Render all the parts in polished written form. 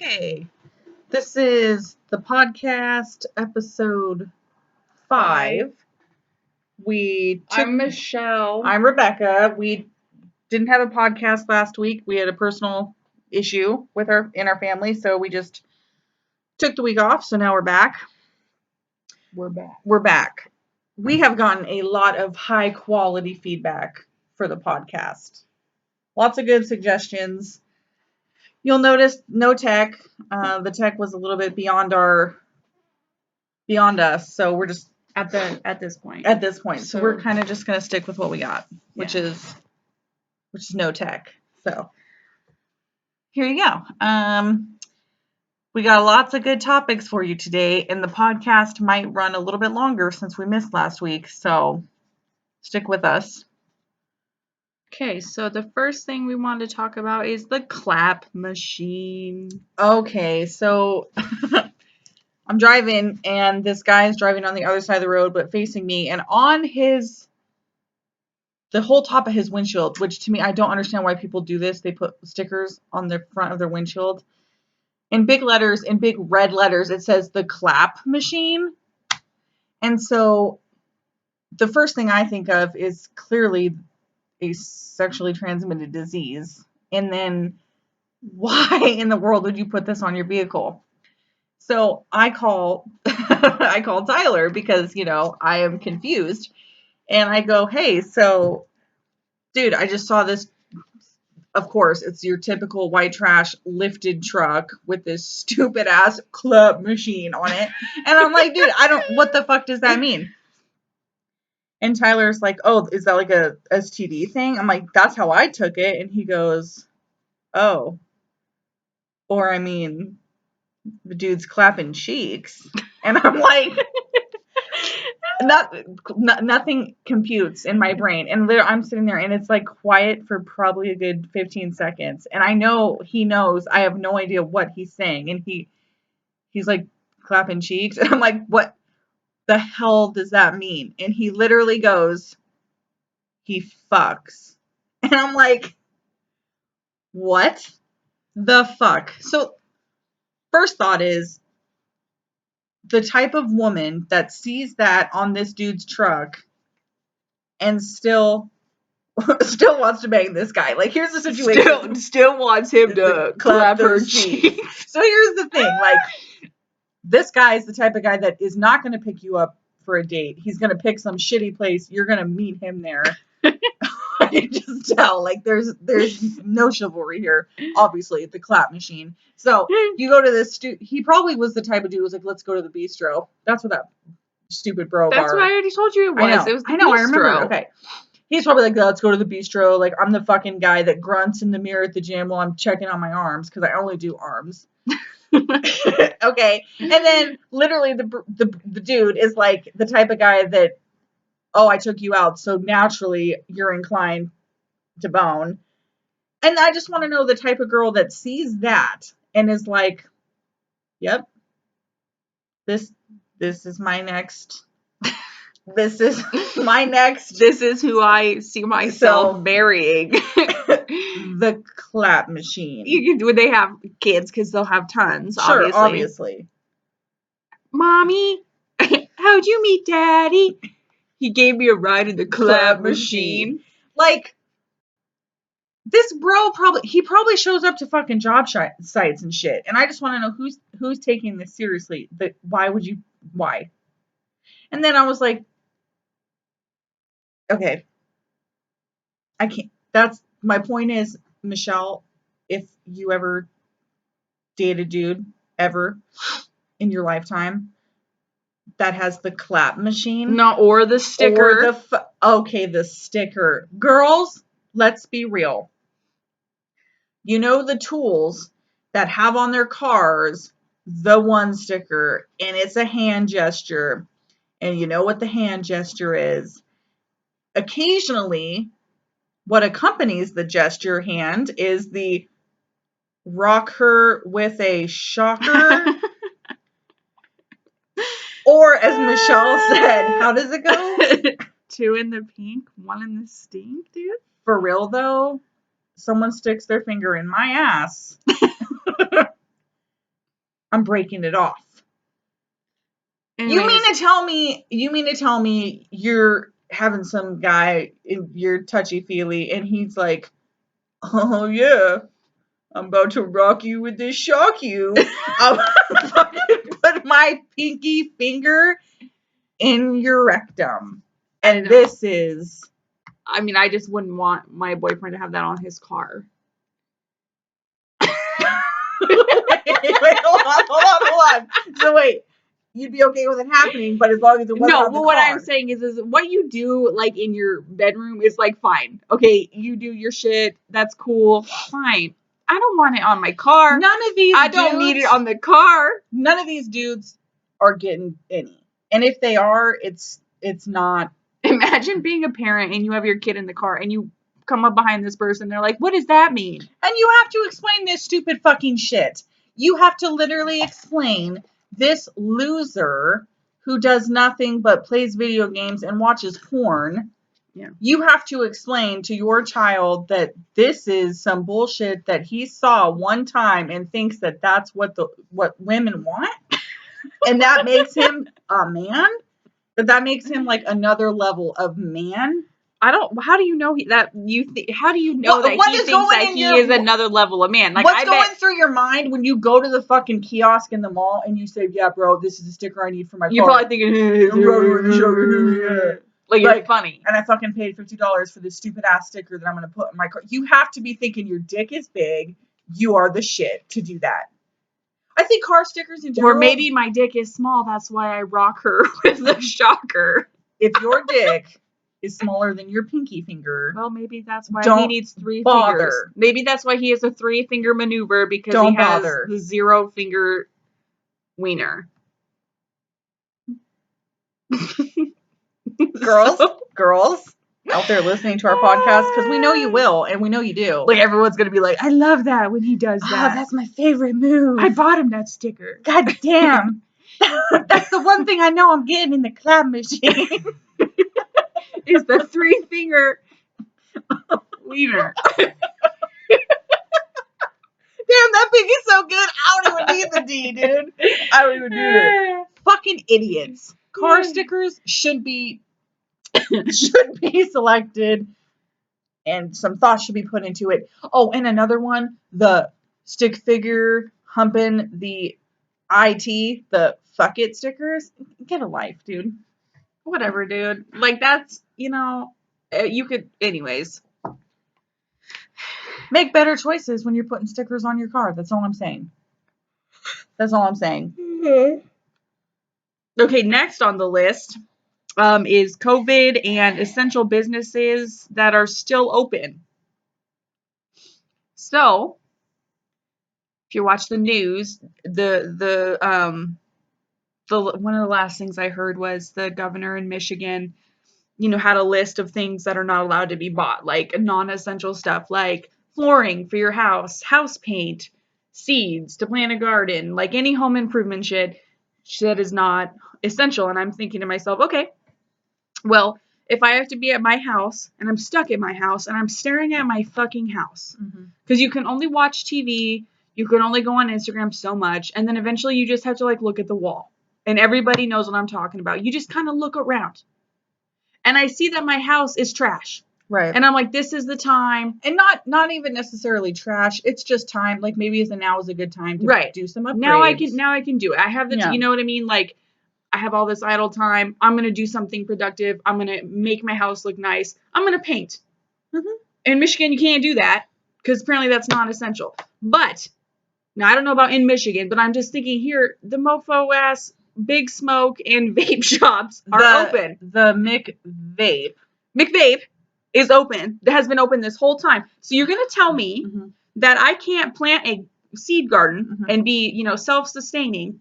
Okay, this is the podcast episode 5. I'm Michelle. I'm Rebecca. We didn't have a podcast last week. We had a personal issue with in our family, so we just took the week off. So now we're back. We're back. We have gotten a lot of high quality feedback for the podcast. Lots of good suggestions. You'll notice no tech. The tech was a little bit beyond us, so we're just at this point. So we're kind of just gonna stick with what we got, which is no tech. So here you go. We got lots of good topics for you today, and the podcast might run a little bit longer since we missed last week. So stick with us. Okay, so the first thing we want to talk about is the clap machine. Okay, so I'm driving, and this guy is driving on the other side of the road, but facing me, and on the whole top of his windshield, which to me, I don't understand why people do this. They put stickers on the front of their windshield. In big letters, in big red letters, it says the clap machine. And so the first thing I think of is clearly a sexually transmitted disease. And then why in the world would you put this on your vehicle? So I call Tyler because, I am confused. And I go, hey, so, dude, I just saw this. Of course, it's your typical white trash lifted truck with this stupid ass clap machine on it. And I'm like, dude, what the fuck does that mean? And Tyler's like, oh, is that like a STD thing? I'm like, that's how I took it. And he goes, oh. Or, I mean, the dude's clapping cheeks. And I'm like, nothing computes in my brain. And I'm sitting there and it's like quiet for probably a good 15 seconds. And I know he knows I have no idea what he's saying. And he's like clapping cheeks. And I'm like, what the hell does that mean? And he literally goes, he fucks. And I'm like, what the fuck? So first thought is, the type of woman that sees that on this dude's truck and still wants to bang this guy. Like, here's the situation. Still wants him to clap her cheeks. So here's the thing. Like, this guy is the type of guy that is not going to pick you up for a date. He's going to pick some shitty place. You're going to meet him there. I can just tell. Like, there's no chivalry here. Obviously, the clap machine. So you go to this he probably was the type of dude who was like, let's go to the bistro. That's what that stupid bro bar. That's what I already told you it was. It was the bistro. I remember. Okay. He's probably like, let's go to the bistro. Like, I'm the fucking guy that grunts in the mirror at the gym while I'm checking on my arms because I only do arms. Okay. And then literally the dude is like the type of guy that, oh, I took you out, so naturally you're inclined to bone. And I just want to know the type of girl that sees that and is like, yep, this is my next. This is my next. This is who I see myself marrying. The clap machine. When they have kids, because they'll have tons. Sure, obviously. Mommy, how'd you meet Daddy? He gave me a ride in the clap machine. Like, this bro probably shows up to fucking job sites and shit. And I just want to know who's taking this seriously. Why? And then I was like, okay, I can't. That's my point is, Michelle, if you ever date a dude ever in your lifetime that has the clap machine, or the sticker, the sticker. Girls, let's be real. You know the tools that have on their cars the one sticker, and it's a hand gesture, and you know what the hand gesture is. Occasionally, what accompanies the gesture hand is the rock her with a shocker. Or, as Michelle said, how does it go? 2 in the pink, 1 in the stink, dude. For real, though, someone sticks their finger in my ass. I'm breaking it off. Anyways, You mean to tell me you're having some guy in your touchy-feely and he's like, oh yeah, I'm about to rock you with this shock you. I'll fucking put my pinky finger in your rectum. And this is... I mean, I just wouldn't want my boyfriend to have that on his car. wait, hold on. So wait, you'd be okay with it happening, but as long as it wasn't on the car. What I'm saying is what you do like in your bedroom is like fine. Okay, you do your shit. That's cool. Fine. I don't want it on my car. I don't need it on the car. None of these dudes are getting any. And if they are, it's not. Imagine being a parent and you have your kid in the car and you come up behind this person. They're like, what does that mean? And you have to explain this stupid fucking shit. You have to literally explain this loser who does nothing but plays video games and watches porn. Yeah. You have to explain to your child that this is some bullshit that he saw one time and thinks that that's what women want. And that makes him a man. That makes him like another level of man. How do you know how do you know that he thinks that he is another level of man? Like, what's going through your mind when you go to the fucking kiosk in the mall and you say, yeah, bro, this is the sticker I need for my car. You're probably thinking, like you're funny. And I fucking paid $50 for this stupid ass sticker that I'm going to put in my car. You have to be thinking your dick is big. You are the shit to do that. I think car stickers in general. Or maybe my dick is small. That's why I rock her with the shocker. If your dick is smaller than your pinky finger. Well, maybe that's why he needs 3 fingers. Maybe that's why he has a 3-finger maneuver because he has the 0-finger wiener. Girls out there listening to our podcast, because we know you will and we know you do. Like everyone's gonna be like, I love that when he does that. Oh, that's my favorite move. I bought him that sticker. God damn. That's the one thing I know I'm getting in the clap machine. Is the 3-finger wiener. Damn, that pig is so good. I don't even need the D, dude. I don't even do it. Fucking idiots. Car stickers should be selected, and some thought should be put into it. Oh, and another one, the stick figure humping the IT, the fuck it stickers. Get a life, dude. Whatever, dude. Like, that's, you could, anyways. Make better choices when you're putting stickers on your car. That's all I'm saying. Mm-hmm. Okay, next on the list is COVID and essential businesses that are still open. So, if you watch the news, the one of the last things I heard was the governor in Michigan, had a list of things that are not allowed to be bought, like non-essential stuff, like flooring for your house paint, seeds to plant a garden, like any home improvement shit is not essential. And I'm thinking to myself, okay, well, if I have to be at my house and I'm stuck at my house and I'm staring at my fucking house, because you can only watch TV, you can only go on Instagram so much, and then eventually you just have to look at the wall. And everybody knows what I'm talking about. You just kind of look around. And I see that my house is trash. Right. And I'm like, this is the time. And not even necessarily trash. It's just time. Like, maybe now is a good time to do some upgrades. Now I can do it. I have you know what I mean? Like, I have all this idle time. I'm going to do something productive. I'm going to make my house look nice. I'm going to paint. In Michigan, you can't do that because apparently that's not essential. But now I don't know about in Michigan, but I'm just thinking here, the mofo ass Big Smoke and vape shops are open. The McVape is open. It has been open this whole time. So you're going to tell me that I can't plant a seed garden and be, self-sustaining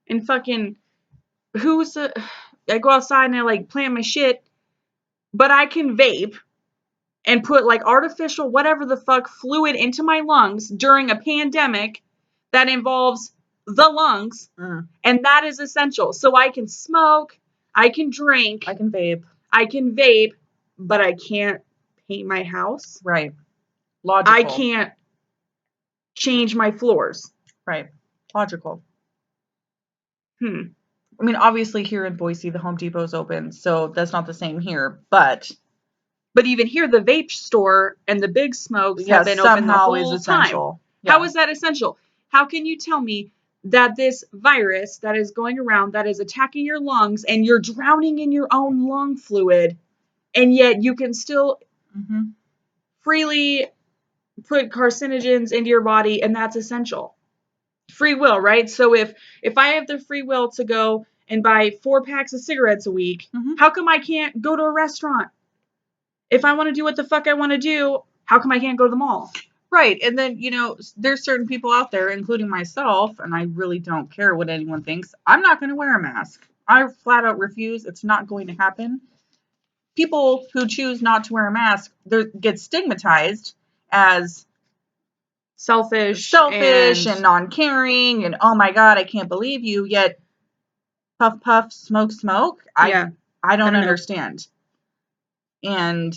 and fucking I go outside and I plant my shit, but I can vape and put artificial whatever the fuck fluid into my lungs during a pandemic that involves the lungs, and that is essential. So I can smoke, I can drink, I can vape, but I can't paint my house. Right. Logical. I can't change my floors. Right. Logical. I mean, obviously here in Boise, the Home Depot's open, so that's not the same here. But even here, the vape store and the Big Smokes yeah, have been open the somehow is whole time. essential. Yeah. How is that essential? How can you tell me that this virus that is going around, that is attacking your lungs, and you're drowning in your own lung fluid, and yet you can still freely put carcinogens into your body, and that's essential? Free will, right? So if I have the free will to go and buy 4 packs of cigarettes a week, how come I can't go to a restaurant? If I want to do what the fuck I want to do, how come I can't go to the mall? Right. And then, there's certain people out there, including myself, and I really don't care what anyone thinks. I'm not going to wear a mask. I flat out refuse. It's not going to happen. People who choose not to wear a mask, they get stigmatized as Selfish and non-caring and, oh my God, I can't believe you. Yet, puff, puff, smoke, smoke. I don't understand. And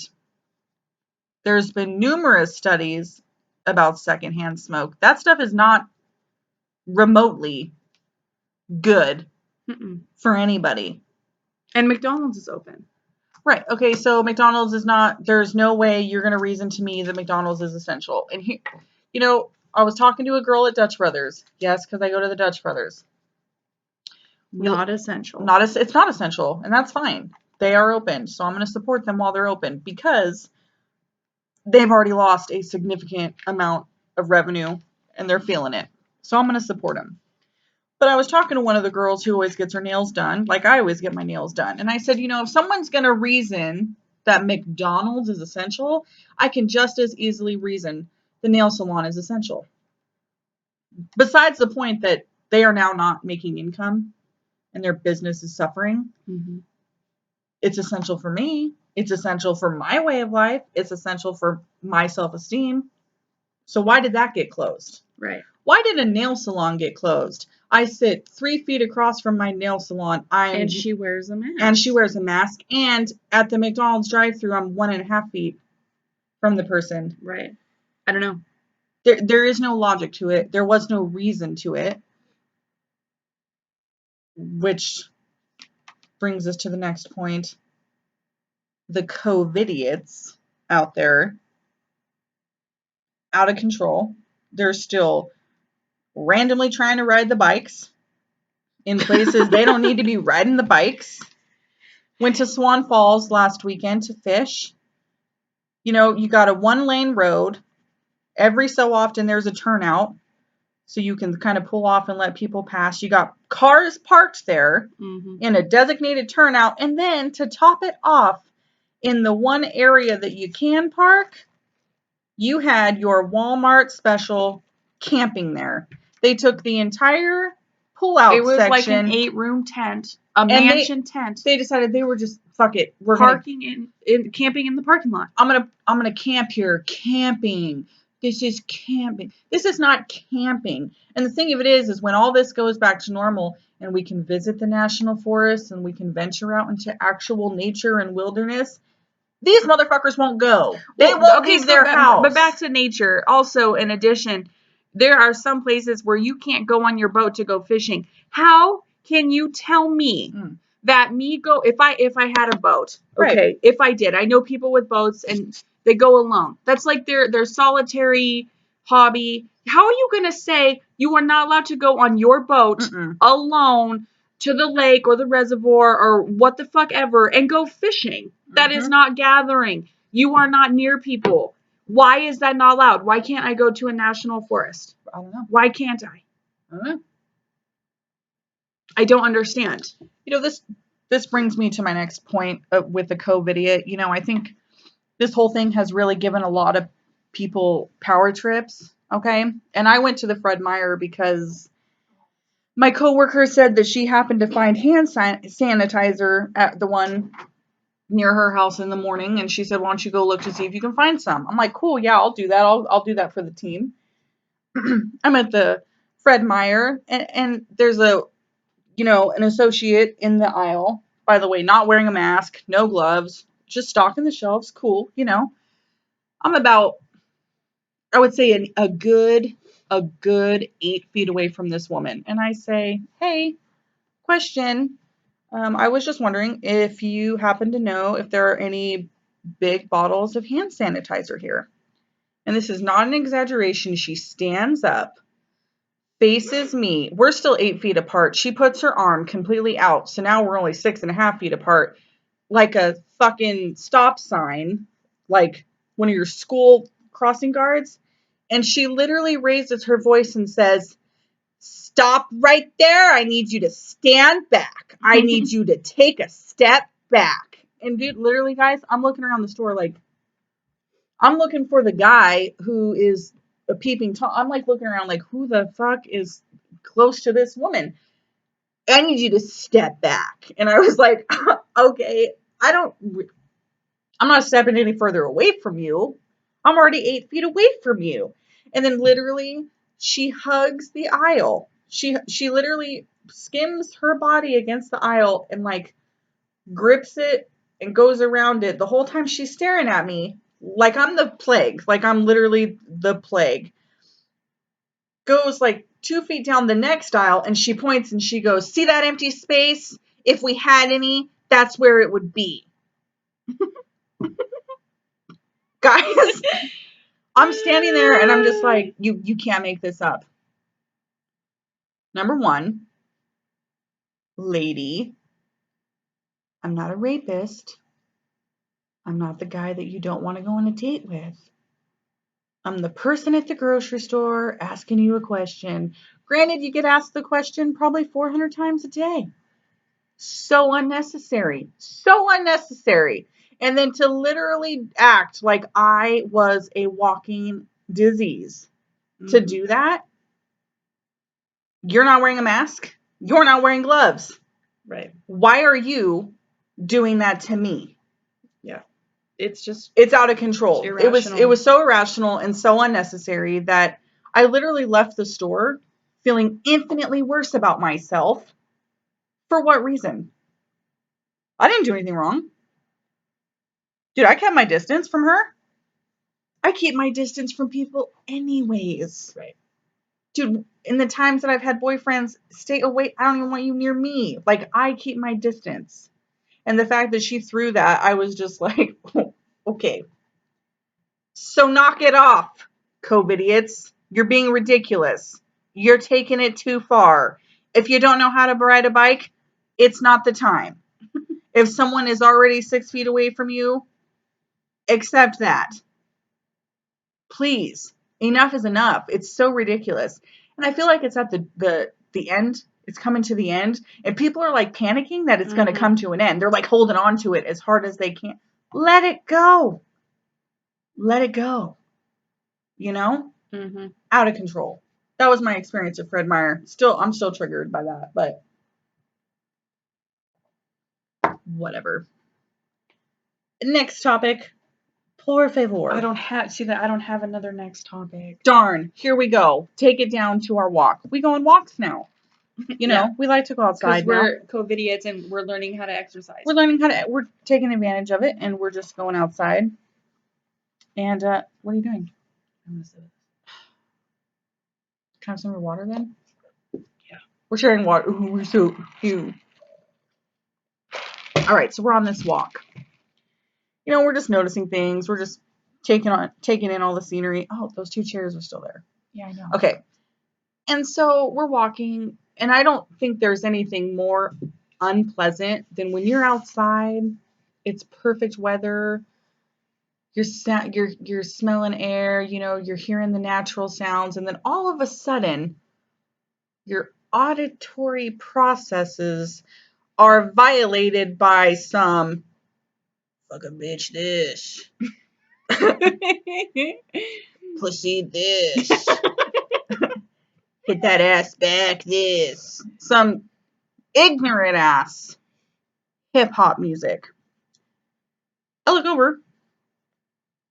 there's been numerous studies about secondhand smoke. That stuff is not remotely good for anybody. And McDonald's is open. Right. Okay, so McDonald's is not, there's no way you're going to reason to me that McDonald's is essential. And I was talking to a girl at Dutch Brothers. Yes, because I go to the Dutch Brothers. Not essential. It's not essential, and that's fine. They are open, so I'm going to support them while they're open because they've already lost a significant amount of revenue and they're feeling it. So I'm going to support them. But I was talking to one of the girls who always gets her nails done, like I always get my nails done. And I said, if someone's going to reason that McDonald's is essential, I can just as easily reason the nail salon is essential. Besides the point that they are now not making income and their business is suffering. It's essential for me. It's essential for my way of life. It's essential for my self-esteem. So why did that get closed? Right. Why did a nail salon get closed? I sit 3 feet across from my nail salon. And she wears a mask. And at the McDonald's drive-thru, I'm 1.5 feet from the person. Right. I don't know. There is no logic to it. There was no reason to it. Which brings us to the next point. The Covid-iots out there, out of control. They're still randomly trying to ride the bikes in places they don't need to be riding the bikes. Went to Swan Falls last weekend to fish. You got a 1-lane road. Every so often there's a turnout, so you can kind of pull off and let people pass. You got cars parked there in a designated turnout. And then to top it off, in the one area that you can park, you had your Walmart special camping there. They took the entire pull-out section. It was like an 8-room tent, a mansion tent. They decided they were just, fuck it. We're camping in the parking lot. I'm gonna camp here. Camping. This is camping. This is not camping. And the thing of it is when all this goes back to normal and we can visit the national forests and we can venture out into actual nature and wilderness, these motherfuckers won't go. They won't leave their house. But back to nature. Also, in addition, there are some places where you can't go on your boat to go fishing. How can you tell me that if I had a boat, okay, right. If I did, I know people with boats and they go alone. That's like their solitary hobby. How are you going to say you are not allowed to go on your boat alone to the lake or the reservoir or what the fuck ever and go fishing? That is not gathering. You are not near people. Why is that not allowed? Why can't I go to a national forest? I don't know. Why can't I? I don't know. I don't understand. This brings me to my next point with the COVID-iot. I think this whole thing has really given a lot of people power trips. Okay. And I went to the Fred Meyer because my coworker said that she happened to find hand sanitizer at the one near her house in the morning. And she said, why don't you go look to see if you can find some? I'm like, cool. Yeah, I'll do that. I'll do that for the team. I'm at the Fred Meyer and there's an associate in the aisle, by the way, not wearing a mask, no gloves, just stocking the shelves. Cool. I'm about, I would say a good 8 feet away from this woman. And I say, hey, Question. I was just wondering if you happen to know if there are any big bottles of hand sanitizer here. And this is not an exaggeration. She stands up, faces me. We're still 8 feet apart. She puts her arm completely out. So now we're only 6.5 feet apart, like a fucking stop sign, like one of your school crossing guards. And she literally raises her voice and says, "Stop right there. I need you to stand back. I need you to take a step back." And dude, literally, guys, I'm looking around the store like, I'm looking for the guy who is a peeping Tom. I'm like looking around like, who the fuck is close to this woman? I need you to step back. And I was like, okay, I'm not stepping any further away from you. I'm already 8 feet away from you. And then literally she hugs the aisle. She literally skims her body against the aisle and like grips it and goes around it the whole time she's staring at me like I'm the plague, like I'm literally the plague. Goes like 2 feet down the next aisle and she points and she goes, "See that empty space? If we had any, that's where it would be." Guys, I'm standing there and I'm just like, you can't make this up. Number one, lady, I'm not a rapist. I'm not the guy that you don't want to go on a date with. I'm the person at the grocery store asking you a question. Granted, you get asked the question probably 400 times a day. So unnecessary. So unnecessary. And then to literally act like I was a walking disease. To do that, you're not wearing a mask. You're not wearing gloves. Right. Why are you doing that to me? Yeah. It's out of control. It was so irrational and so unnecessary that I literally left the store feeling infinitely worse about myself. For what reason? I didn't do anything wrong. Dude, I kept my distance from her. I keep my distance from people anyways. Right. Dude, in the times that I've had boyfriends, stay away. I don't even want you near me. Like, I keep my distance. And the fact that she threw that, I was just like, okay. So knock it off, Covid-iots. You're being ridiculous. You're taking it too far. If you don't know how to ride a bike, it's not the time. If someone is already 6 feet away from you, accept that. Please. Enough is enough. It's so ridiculous. And I feel like it's at the end. It's coming to the end. And people are like panicking that it's going to come to an end. They're like holding on to it as hard as they can. Let it go. Let it go. You know? Out of control. That was my experience with Fred Meyer. I'm still triggered by that, but whatever. Next topic. Por favor. I don't have another next topic. Darn. Here we go. Take it down to our walk. We go on walks now. You know, we like to go outside now. We're Covid-iots and we're learning how to exercise. We're taking advantage of it and we're just going outside. And what are you doing? I'm gonna sit. Can I have some of your water then? Yeah. We're sharing water. Ooh, we're so cute. All right, so we're on this walk. You know, we're just noticing things. We're just taking in all the scenery. Oh, those 2 chairs are still there. Yeah, I know. Okay. And so we're walking, and I don't think there's anything more unpleasant than when you're outside. It's perfect weather. You're smelling air, you know, you're hearing the natural sounds, and then all of a sudden your auditory processes are violated by some fuck a bitch this. Pussy this. Hit that ass back this. Some ignorant ass hip hop music. I look over.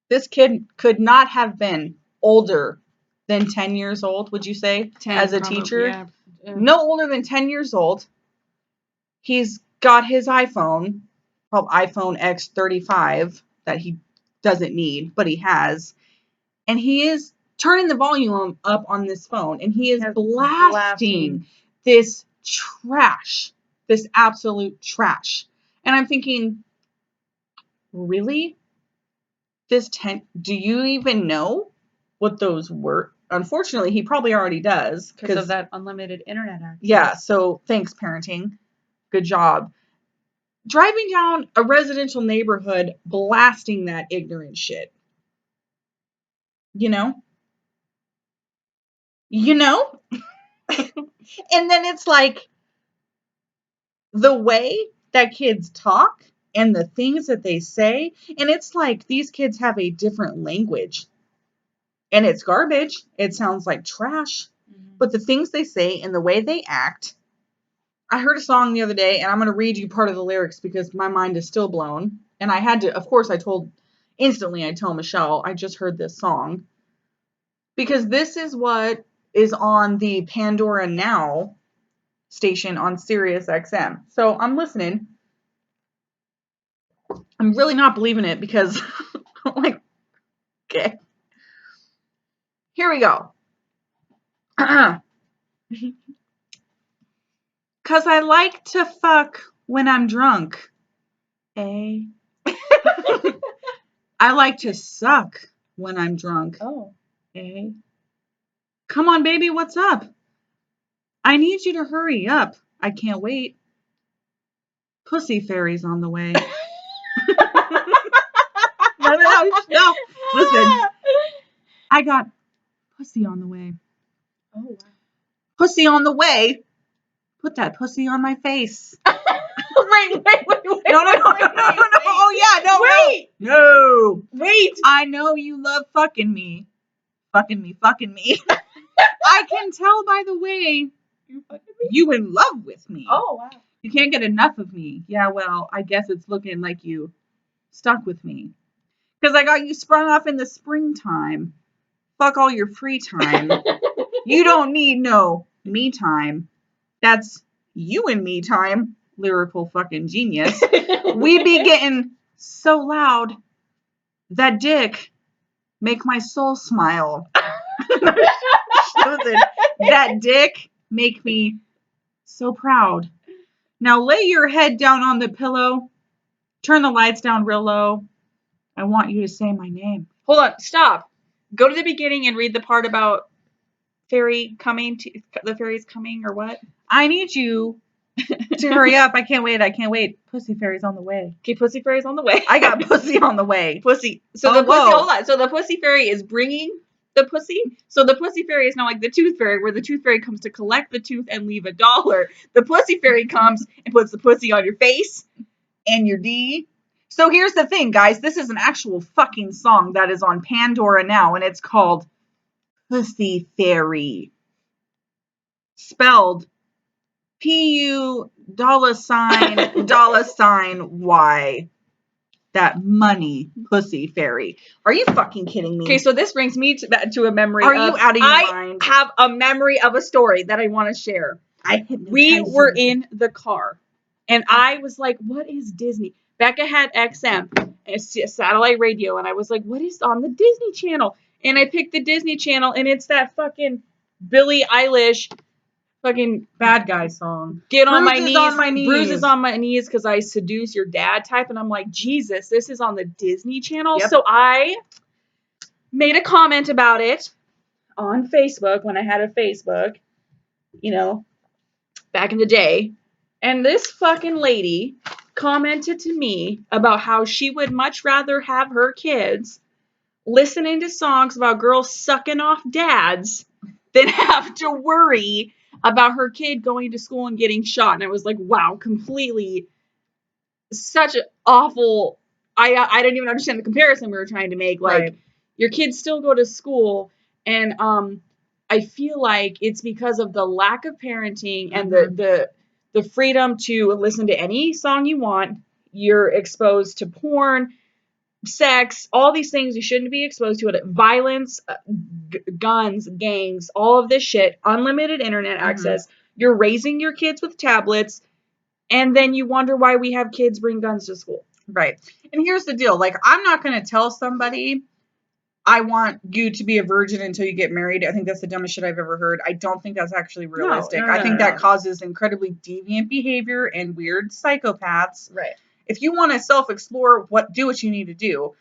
This kid could not have been older than 10 years old, would you say? 10 as a probably, teacher? Yeah. No older than 10 years old. He's got his iPhone, probably iPhone X35 that he doesn't need, but he has. And he is turning the volume up on this phone and he is blasting this trash this absolute trash. And I'm thinking, really? Do you even know what those were? Unfortunately, he probably already does. Because of that unlimited internet access. Yeah, so thanks, parenting. Good job. Driving down a residential neighborhood blasting that ignorant shit. You know? And then it's like the way that kids talk and the things that they say, and it's like these kids have a different language. And it's garbage. It sounds like trash. Mm-hmm. But the things they say and the way they act. I heard a song the other day, and I'm going to read you part of the lyrics because my mind is still blown. And I had to, of course, I told Michelle, I just heard this song. Because this is what is on the Pandora Now station on Sirius XM. So I'm listening. I'm really not believing it because I'm like, okay. Here we go. Cause I like to fuck when I'm drunk. I like to suck when I'm drunk. Oh. Come on, baby, what's up? I need you to hurry up. I can't wait. Pussy fairy's on the way. No. Listen. I got pussy on the way. Oh, wow. Pussy on the way. Put that pussy on my face. Wait. No. Oh, yeah, no. Wait. No. Wait. I know you love fucking me. Fucking me. I can tell by the way you in love with me. Oh, wow. You can't get enough of me. Yeah, well, I guess it's looking like you stuck with me. Because I got you sprung off in the springtime. Fuck all your free time. You don't need no me time. That's you and me time. Lyrical fucking genius. We be getting so loud. That dick make my soul smile. That dick make me so proud. Now lay your head down on the pillow. Turn the lights down real low. I want you to say my name. Hold on. Stop. Go to the beginning and read the part about the fairy's coming or what? I need you to hurry up. I can't wait. Pussy fairy's on the way. Okay, pussy fairy's on the way. I got pussy on the way. Pussy. So the pussy, hold on. So the pussy fairy is bringing the pussy. So the pussy fairy is not like the tooth fairy, where the tooth fairy comes to collect the tooth and leave $1. The pussy fairy comes and puts the pussy on your face and your D. So here's the thing, guys. This is an actual fucking song that is on Pandora Now, and it's called Pussy Fairy. Spelled P-U $$Y. That money pussy fairy. Are you fucking kidding me? Okay, so this brings me to a memory. Are you out of your mind? I have a memory of a story that I want to share. We were in the car, and I was like, "What is Disney?" Becca had XM, satellite radio, and I was like, "What is on the Disney Channel?" And I picked the Disney Channel, and it's that fucking Billie Eilish fucking bad guy song. Get on my knees. Bruises on my knees because I seduce your dad type. And I'm like, Jesus, this is on the Disney Channel. Yep. So I made a comment about it on Facebook when I had a Facebook, back in the day. And this fucking lady commented to me about how she would much rather have her kids listening to songs about girls sucking off dads than have to worry about her kid going to school and getting shot. And I was like, wow, completely such an awful, I didn't even understand the comparison we were trying to make. Like, right. Your kids still go to school, and I feel like it's because of the lack of parenting and the freedom to listen to any song you want. You're exposed to porn, sex, all these things you shouldn't be exposed to. It, violence, guns, gangs, all of this shit, unlimited internet access. You're raising your kids with tablets, and then you wonder why we have kids bring guns to school. Right. And here's the deal. Like, I'm not going to tell somebody I want you to be a virgin until you get married. I think that's the dumbest shit I've ever heard. I don't think that's actually realistic. I think that causes incredibly deviant behavior and weird psychopaths. Right. If you want to self-explore, do what you need to do.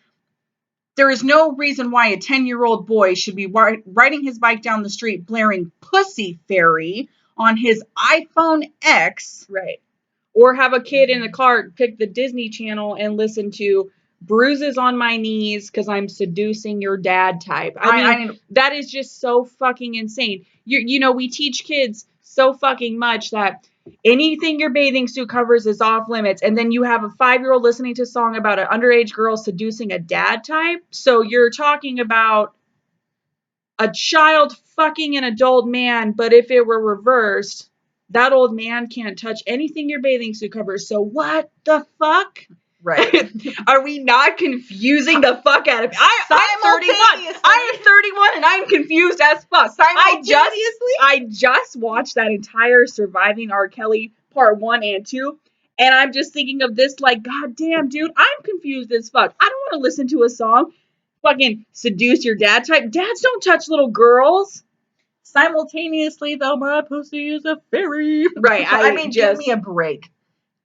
There is no reason why a 10-year-old boy should be riding his bike down the street blaring Pussy Fairy on his iPhone X. Right. Or have a kid in the car pick the Disney Channel and listen to Bruises on My Knees because I'm seducing your dad type. I mean, that is just so fucking insane. You know, we teach kids so fucking much that anything your bathing suit covers is off limits. And then you have a 5-year-old listening to a song about an underage girl seducing a dad type. So you're talking about a child fucking an adult man, but if it were reversed, that old man can't touch anything your bathing suit covers. So what the fuck? Right. Are we not confusing the fuck out of me? I'm 31. I am 31 and I'm confused as fuck. I just watched that entire Surviving R. Kelly part 1 and 2. And I'm just thinking of this like, God damn, dude, I'm confused as fuck. I don't want to listen to a song fucking seduce your dad type. Dads don't touch little girls. Simultaneously, though, my pussy is a fairy. Right. I mean, give me a break.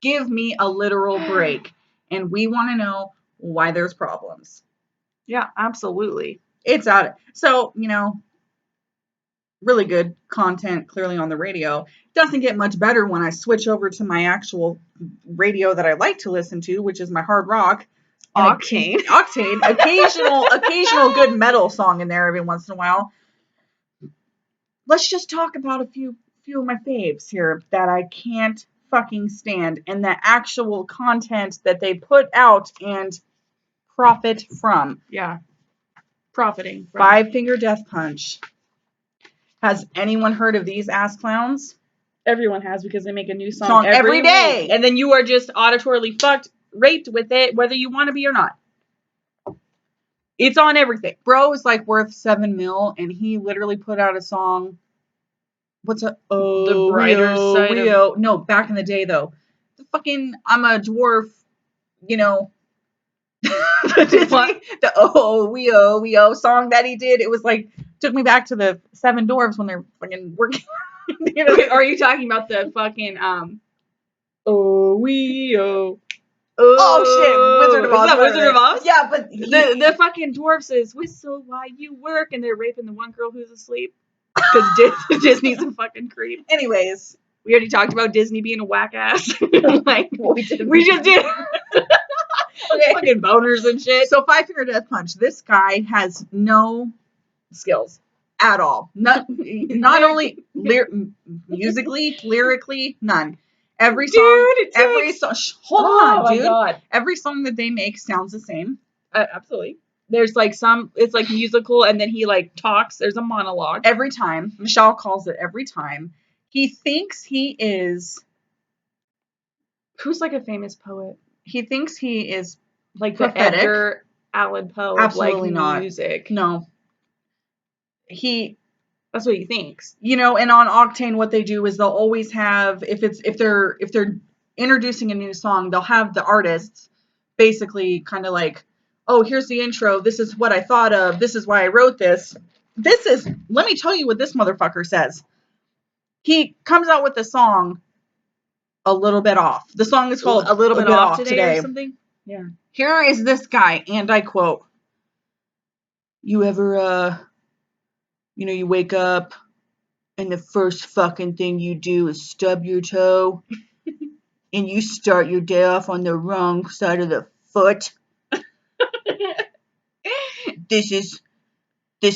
Give me a literal break. And we want to know why there's problems. Yeah, absolutely. It's out. So, you know, really good content clearly on the radio. Doesn't get much better when I switch over to my actual radio that I like to listen to, which is my hard rock. Octane. Occasional good metal song in there every once in a while. Let's just talk about a few of my faves here that I can't fucking stand, and the actual content that they put out and profit from. Yeah. Profiting from. 5 Finger Death Punch. Has anyone heard of these ass clowns? Everyone has, because they make a new song every day. Week. And then you are just auditorily raped with it, whether you want to be or not. It's on everything. Bro is like worth $7 million, and he literally put out a song. The brighter side of... No, back in the day though. The fucking I'm a dwarf, you know. The we oh song that he did. It was like took me back to the 7 Dwarves when they're fucking working. You know? Are you talking about the fucking Oh shit, Wizard of Oz. Is that Wizard of Oz? Yeah, but the fucking dwarf says, "Whistle while you work," and they're raping the one girl who's asleep because Disney's a fucking creep. Anyways, we already talked about Disney being a whack ass. Like we just did. Okay. Fucking boners and shit. So 5 Finger Death Punch. This guy has no skills at all. Not only musically, lyrically, none. Every song, hold on, dude. God. Every song that they make sounds the same. Absolutely. There's like it's like musical, and then he like talks. There's a monologue every time. Michelle calls it every time. He thinks he is. Who's like a famous poet? He thinks he is like prophetic. The Edgar Allan Poe. Absolutely of, like, not. Music. No. That's what he thinks. You know, and on Octane, what they do is they'll always have if they're introducing a new song, they'll have the artists basically kind of like, oh, here's the intro. This is what I thought of. This is why I wrote this. Let me tell you what this motherfucker says. He comes out with a song a little bit off. The song is called A Little Bit Off Today or something. Yeah. Here is this guy, and I quote, "You ever, you wake up and the first fucking thing you do is stub your toe and you start your day off on the wrong side of the foot. This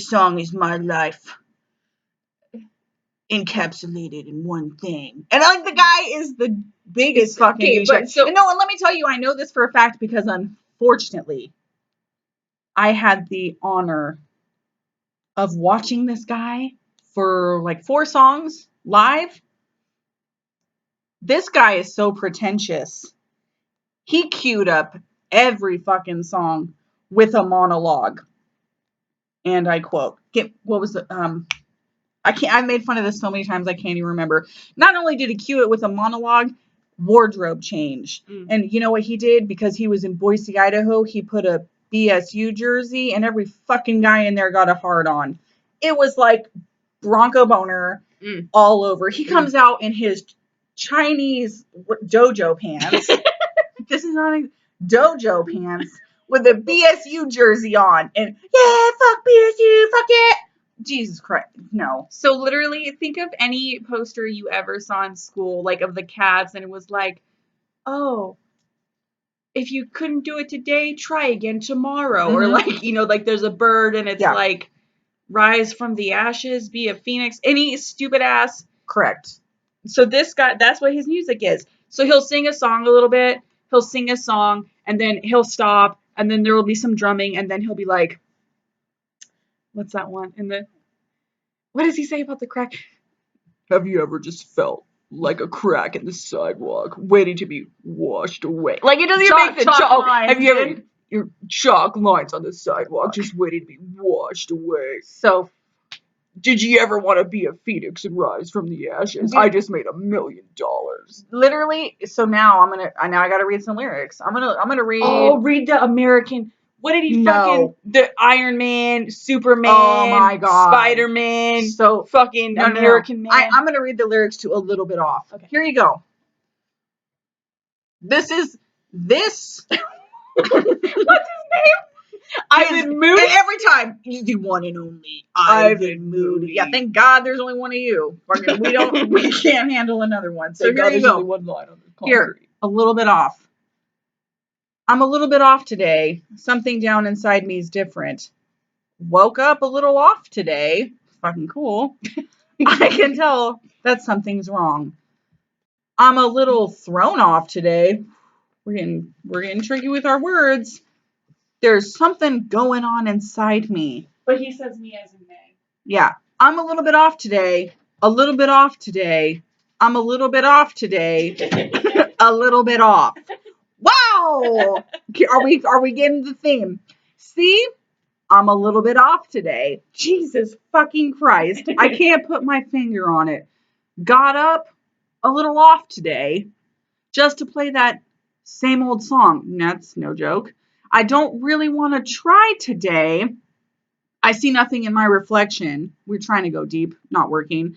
song is my life encapsulated in one thing." And like the guy is the biggest fucking douchebag. And let me tell you, I know this for a fact because unfortunately I had the honor of watching this guy for like 4 songs live. This guy is so pretentious. He queued up every fucking song with a monologue. And I quote, what was it? I've made fun of this so many times I can't even remember. Not only did he cue it with a monologue, wardrobe change. And you know what he did? Because he was in Boise, Idaho, he put a BSU jersey, and every fucking guy in there got a hard on. It was like Bronco Boner all over. He comes out in his Chinese dojo pants. This is not a dojo pants with a BSU jersey on, and yeah, fuck BSU, fuck it. Jesus Christ, no. So literally, think of any poster you ever saw in school, like of the Cavs, and it was like, oh, if you couldn't do it today, try again tomorrow. Or like, like there's a bird and it's like, rise from the ashes, be a phoenix. Any stupid ass. Correct. So this guy, that's what his music is. So he'll sing a song a little bit, he'll sing a song, and then he'll stop, and then there will be some drumming, and then he'll be like, what's that one? What does he say about the crack? Have you ever just felt like a crack in the sidewalk waiting to be washed away? Like, it doesn't even make the chalk. Have you ever your chalk lines on the sidewalk just waiting to be washed away? So, did you ever want to be a phoenix and rise from the ashes? I just made $1 million. Literally. So now I got to read some lyrics. I'm gonna read. Oh, read the American. What did he fucking? The Iron Man, Superman. Oh my God. Spider-Man. So fucking American Man. I'm gonna read the lyrics to A Little Bit Off. Okay. Here you go. This. What's his name? Ivan Moody. And every time, the one and only Ivan Moody. Yeah, thank God there's only one of you. We can't handle another one. So here you go. Only one line on the Here, A Little Bit Off. I'm a little bit off today. Something down inside me is different. Woke up a little off today. Fucking cool. I can tell that something's wrong. I'm a little thrown off today. We're getting tricky with our words. There's something going on inside me. But he says me as in May. Yeah. I'm a little bit off today. A little bit off today. I'm a little bit off today. A little bit off. Wow. Are we getting the theme? See? I'm a little bit off today. Jesus fucking Christ. I can't put my finger on it. Got up a little off today just to play that same old song. That's no joke. I don't really want to try today. I see nothing in my reflection. We're trying to go deep, not working.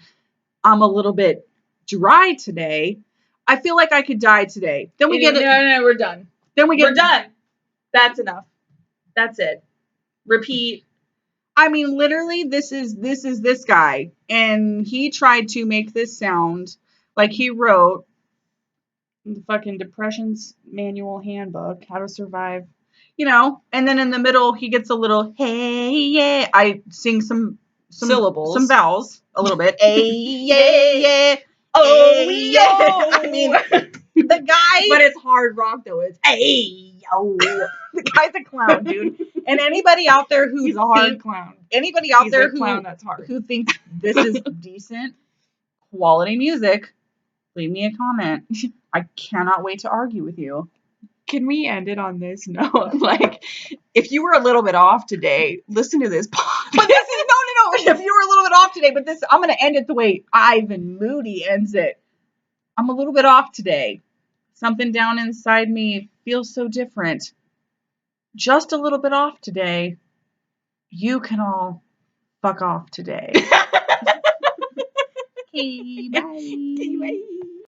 I'm a little bit dry today. I feel like I could die today. Then we get it. No, we're done. We're done. That's enough. That's it. Repeat. I mean, literally, this is this guy, and he tried to make this sound like he wrote the fucking Depression's Manual Handbook, How to Survive. And then in the middle, he gets a little, hey, yeah. I sing some syllables, some vowels, a little bit. Hey, yeah, yeah. Oh, yo. I mean, the guy. But it's hard rock, though. It's, hey, yo. The guy's a clown, dude. And anybody out there who's a hard clown. Anybody out there that's hard. who thinks this is decent, quality music, leave me a comment. I cannot wait to argue with you. Can we end it on this note? Like, if you were a little bit off today, listen to this podcast. But this is no. If you were a little bit off today, but this, I'm going to end it the way Ivan Moody ends it. I'm a little bit off today. Something down inside me feels so different. Just a little bit off today. You can all fuck off today. Okay, bye. Okay, bye.